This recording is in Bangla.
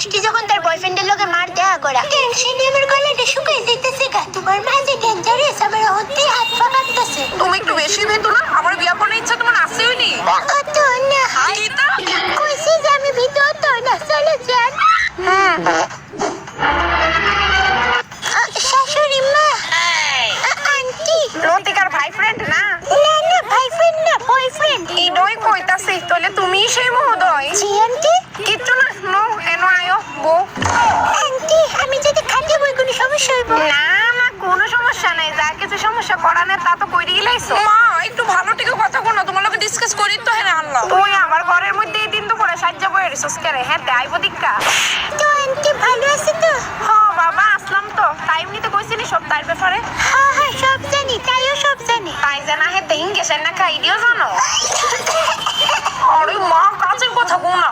মিষ্টি যখন তার বয়ফ্রেন্ডের লগে মার দেয়া করা টেনশনে আমার গলাটা শুকাই যাইতেছে গা। তোমার মা যে ডেঞ্জারাস আমার হতেই হাত পা কাঁপতেছে। তুমি একটু বেশি ভেতো না, আমার বিয়া করার ইচ্ছা তোমার আসেই নি। অত না গীতা কইছি যে আমি ভিতর তো না চলে যান। শাশুড়ি মা আন্টি লতিকার ভাই ফ্রেন্ড না? না না বয়ফ্রেন্ড না বয়ফ্রেন্ড। ইডই কইতাছি তাহলে তুমি সেই মহোদয়। জি আন্টি। কিচ্ছু না, নো এনো আয়ো বউ। আন্টি আমি যদি খাতে বই কোনো সমস্যা হইব? না না কোনো সমস্যা নাই, যা কিছু সমস্যা করানে তা তো কইরে গেলাইছো। মা একটু ভালো টিকে কথা কো না, তোমার লগে ডিসকাস করি তো হেনে আনলাম। তুই আমার ঘরের মধ্যে এই দিন তো করে সাজ্জা বইরে রিসোর্স করে হ্যাঁ আইবো দিক্কা। তো আন্টি ভালো আছে তো? হ্যাঁ বাবা আসলাম তো, টাইম নিতে কইছিলি সব তার ব্যাপারে। হ্যাঁ হ্যাঁ সব জানি, তাইও সব জানি। তাই জানা হে দেন গেছেন না খাইডিও জানো। আরে মা কাছের কথা কো না।